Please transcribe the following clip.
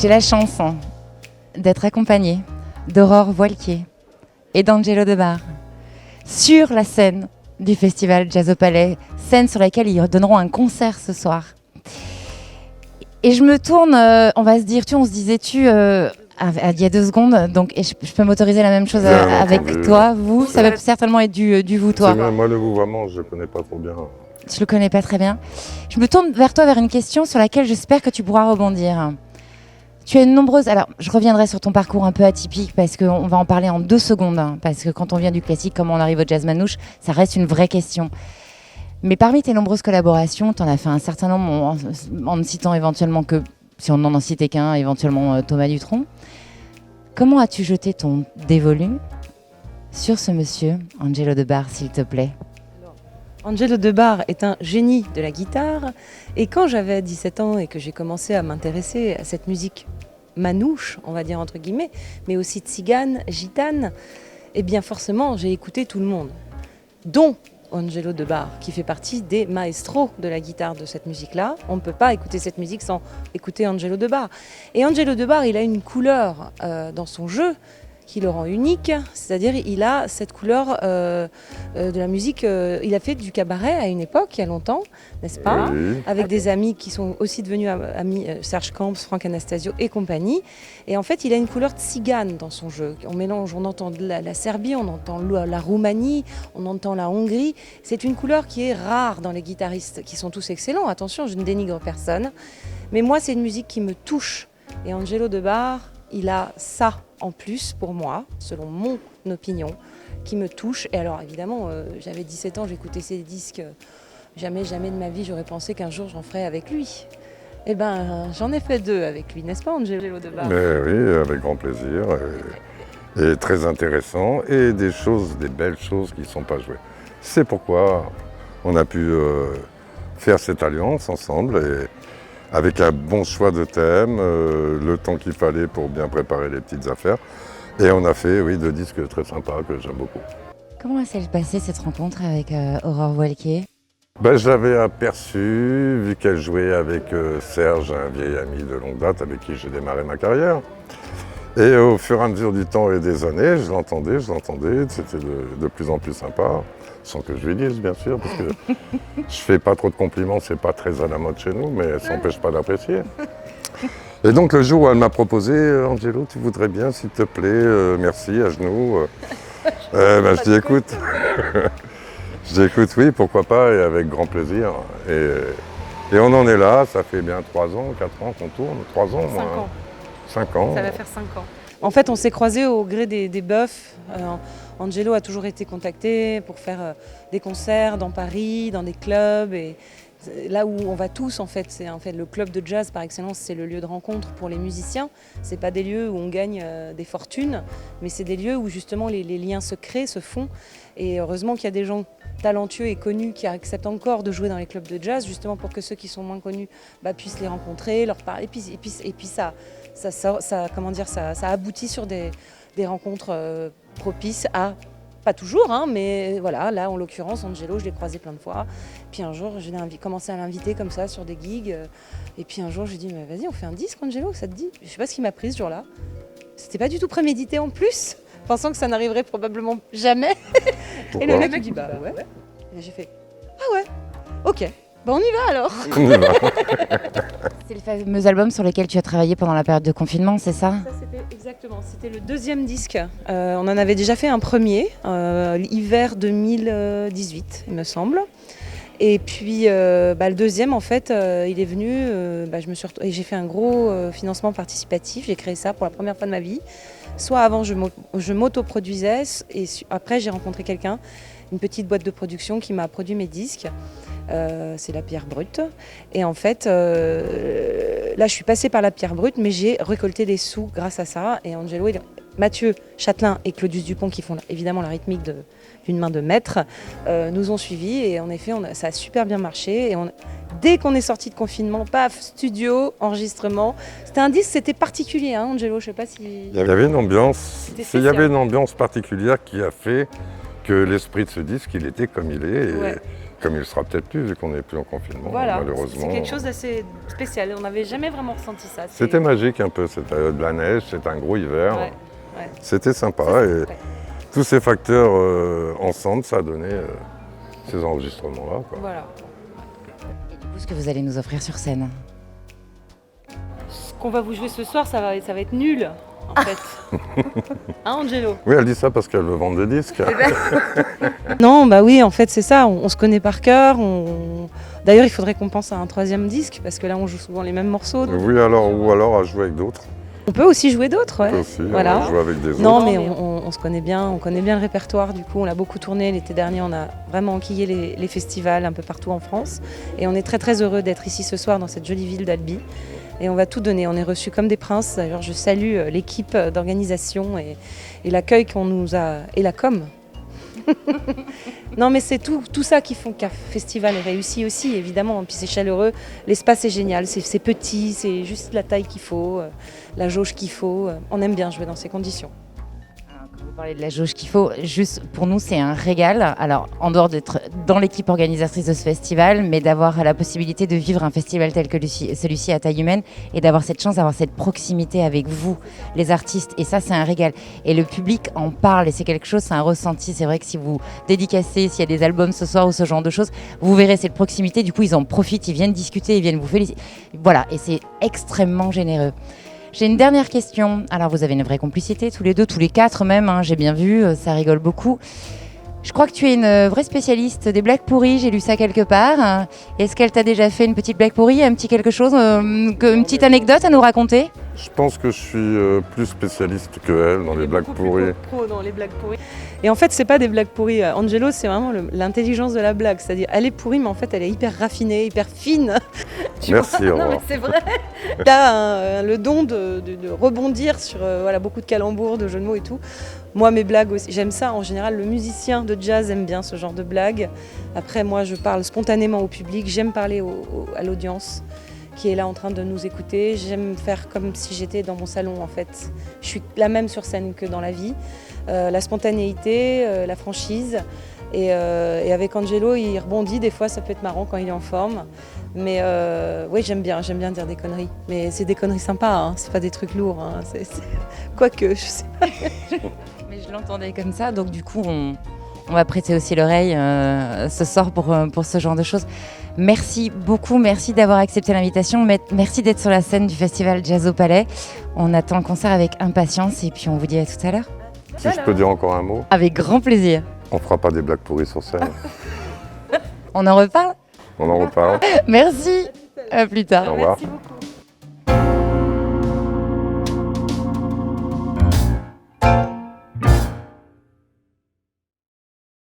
J'ai la chance d'être accompagnée d'Aurore Voilquier et d'Angelo Debar sur la scène du festival Jazz au Palais, scène sur laquelle ils donneront un concert ce soir. Et je me tourne, on va se dire, on se disait il y a 2 secondes, donc et je peux m'autoriser la même chose avec toi, vous, ça va certainement être du vous, toi. Bien, moi le vouvoiement, je ne connais pas trop bien. Je le connais pas très bien. Je me tourne vers toi, vers une question sur laquelle j'espère que tu pourras rebondir. Tu as une nombreuse... Alors, je reviendrai sur ton parcours un peu atypique parce qu'on va en parler en 2 secondes. Parce que quand on vient du classique, comment on arrive au jazz manouche, ça reste une vraie question. Mais parmi tes nombreuses collaborations, tu en as fait un certain nombre en ne citant éventuellement que, si on n'en citait qu'un, éventuellement Thomas Dutronc. Comment as-tu jeté ton dévolu sur ce monsieur, Angelo Debar, s'il te plaît? Angelo Debar est un génie de la guitare et quand j'avais 17 ans et que j'ai commencé à m'intéresser à cette musique manouche, on va dire entre guillemets, mais aussi tzigane, gitane, eh bien forcément j'ai écouté tout le monde, dont Angelo Debar, qui fait partie des maestros de la guitare de cette musique-là. On ne peut pas écouter cette musique sans écouter Angelo Debar. Et Angelo Debar, il a une couleur dans son jeu qui le rend unique, c'est-à-dire il a cette couleur de la musique, il a fait du cabaret à une époque, il y a longtemps, n'est-ce pas, avec des amis qui sont aussi devenus amis, Serge Camps, Franck Anastasio et compagnie, et en fait il a une couleur tzigane dans son jeu, on mélange, on entend la Serbie, on entend la Roumanie, on entend la Hongrie, c'est une couleur qui est rare dans les guitaristes, qui sont tous excellents, attention, je ne dénigre personne, mais moi c'est une musique qui me touche, et Angelo Debar, il a ça en plus pour moi, selon mon opinion, qui me touche. Et alors évidemment, j'avais 17 ans, j'écoutais ses disques, jamais de ma vie j'aurais pensé qu'un jour j'en ferais avec lui. Eh ben, j'en ai fait 2 avec lui, n'est-ce pas Angelo Debar? Mais oui, avec grand plaisir, et très intéressant, et des belles choses qui ne sont pas jouées. C'est pourquoi on a pu faire cette alliance ensemble, et avec un bon choix de thème, le temps qu'il fallait pour bien préparer les petites affaires. Et on a fait 2 disques très sympas que j'aime beaucoup. Comment s'est passée cette rencontre avec Aurore Voilquier? J'avais aperçu, vu qu'elle jouait avec Serge, un vieil ami de longue date avec qui j'ai démarré ma carrière. Et au fur et à mesure du temps et des années, je l'entendais, c'était de plus en plus sympa. Sans que je lui dise, bien sûr, parce que je fais pas trop de compliments, c'est pas très à la mode chez nous, mais ça n'empêche pas d'apprécier. Et donc le jour où elle m'a proposé, Angelo, tu voudrais bien, s'il te plaît, merci, à genoux. Je dis, écoute, oui, pourquoi pas, et avec grand plaisir. Et on en est là, ça fait bien 3 ans, 4 ans qu'on tourne, 3 ans, 5 ans. 5 ans. Ça va faire 5 ans. En fait, on s'est croisés au gré des bufs. Angelo a toujours été contacté pour faire des concerts dans Paris, dans des clubs. Et là où on va tous, en fait, c'est le club de jazz par excellence, c'est le lieu de rencontre pour les musiciens. C'est pas des lieux où on gagne des fortunes, mais c'est des lieux où justement les liens se créent, se font. Et heureusement qu'il y a des gens talentueux et connus qui acceptent encore de jouer dans les clubs de jazz, justement pour que ceux qui sont moins connus puissent les rencontrer, leur parler. Et puis ça aboutit sur des rencontres propices à, pas toujours, mais voilà, là en l'occurrence Angelo, je l'ai croisé plein de fois. Puis un jour, j'ai commencé à l'inviter comme ça sur des gigs. Et puis un jour, j'ai dit, mais vas-y, on fait un disque Angelo, ça te dit? Je sais pas ce qui m'a pris ce jour-là. C'était pas du tout prémédité en plus, pensant que ça n'arriverait probablement jamais. Pourquoi? Et le mec me dit, bah ouais. Et j'ai fait, ah ouais, ok. On y va alors. C'est le fameux album sur lequel tu as travaillé pendant la période de confinement, c'est ça? C'était le 2e disque. On en avait déjà fait un premier, hiver 2018, il me semble. Et puis le 2e, en fait, il est venu, et j'ai fait un gros financement participatif. J'ai créé ça pour la première fois de ma vie. Soit avant, je m'autoproduisais, et après, j'ai rencontré quelqu'un, une petite boîte de production qui m'a produit mes disques. C'est la Pierre Brute. Et en fait, là, je suis passée par la Pierre Brute, mais j'ai récolté des sous grâce à ça. Et Angelo, Mathieu Châtelain et Claudius Dupont, qui font évidemment la rythmique d'une main de maître, nous ont suivis. Et en effet, ça a super bien marché. Et dès qu'on est sorti de confinement, paf, studio, enregistrement. C'était un disque, c'était particulier, hein, Angelo, je sais pas si... Il y avait une ambiance particulière qui a fait que l'esprit de ce disque, il était comme il est. Et Comme il ne sera peut-être plus, vu qu'on n'est plus en confinement, Voilà, malheureusement. c'est quelque chose d'assez spécial. On n'avait jamais vraiment ressenti ça. C'était magique un peu, cette période de la neige, c'était un gros hiver. Ouais, ouais. C'était sympa. Ça, c'est Et vrai. tous ces facteurs ensemble, ça a donné ces enregistrements-là, quoi. Voilà. Et du coup, ce que vous allez nous offrir sur scène? Ce qu'on va vous jouer ce soir, ça va être nul, en fait. Hein, Angelo? Oui, elle dit ça parce qu'elle veut vendre des disques. Non, bah oui, en fait, c'est ça. On se connaît par cœur. D'ailleurs, il faudrait qu'on pense à un troisième disque, parce que là, on joue souvent les mêmes morceaux. donc- Oui, ou alors à jouer avec d'autres. On peut aussi jouer d'autres, On ouais. peut aussi Voilà. jouer avec des autres. Non, mais on se connaît bien, on connaît bien le répertoire. Du coup, on l'a beaucoup tourné. L'été dernier, on a vraiment enquillé les festivals un peu partout en France. Et on est très très heureux d'être ici ce soir dans cette jolie ville d'Albi. Et on va tout donner. On est reçus comme des princes. D'ailleurs, je salue l'équipe d'organisation et l'accueil qu'on nous a... et la com. Non, mais c'est tout ça qui font qu'un festival est réussi aussi, évidemment. Puis c'est chaleureux, l'espace est génial, c'est petit, c'est juste la taille qu'il faut, la jauge qu'il faut. On aime bien jouer dans ces conditions. Alors, quand vous parlez de la jauge qu'il faut, juste pour nous, c'est un régal. Alors, en dehors d'être dans l'équipe organisatrice de ce festival, mais d'avoir la possibilité de vivre un festival tel que celui-ci à taille humaine et d'avoir cette chance d'avoir cette proximité avec vous, les artistes. Et ça, c'est un régal. Et le public en parle et c'est quelque chose, c'est un ressenti. C'est vrai que si vous dédicacez, s'il y a des albums ce soir ou ce genre de choses, vous verrez cette proximité. Du coup, ils en profitent, ils viennent discuter, ils viennent vous féliciter. Voilà, et c'est extrêmement généreux. J'ai une dernière question. Alors, vous avez une vraie complicité, tous les deux, tous les quatre même, hein, j'ai bien vu, ça rigole beaucoup. Je crois que tu es une vraie spécialiste des blagues pourries, j'ai lu ça quelque part. Est-ce qu'elle t'a déjà fait une petite blague pourrie, un petit quelque chose, une petite anecdote à nous raconter? Je pense que je suis plus spécialiste qu'elle dans les blagues pourries. Pro dans les blagues pourries. Et en fait, c'est pas des blagues pourries. Angelo, c'est vraiment l'intelligence de la blague. C'est-à-dire, elle est pourrie, mais en fait, elle est hyper raffinée, hyper fine. Merci, au Non, mais revoir. c'est vrai. Elle a le don de rebondir sur voilà, beaucoup de calembours, de jeux de mots et tout. Moi, mes blagues aussi, j'aime ça. En général, le musicien de jazz aime bien ce genre de blagues. Après, moi, je parle spontanément au public. J'aime parler à l'audience qui est là en train de nous écouter. J'aime faire comme si j'étais dans mon salon, en fait. Je suis la même sur scène que dans la vie. La spontanéité, la franchise. Et avec Angelo, il rebondit. Des fois, ça peut être marrant quand il est en forme. Mais oui, j'aime bien dire des conneries. Mais c'est des conneries sympas, hein. C'est pas des trucs lourds. Hein. Quoique, je sais pas. Mais je l'entendais comme ça, donc du coup, on va prêter aussi l'oreille ce soir pour ce genre de choses. Merci beaucoup, merci d'avoir accepté l'invitation. Merci d'être sur la scène du festival Jazz au Palais. On attend le concert avec impatience et puis on vous dit à tout à l'heure. Si je peux dire encore un mot, Avec grand plaisir. on fera pas des blagues pourries sur scène. On en reparle? On en reparle. Merci, à plus tard. Au revoir. Merci beaucoup.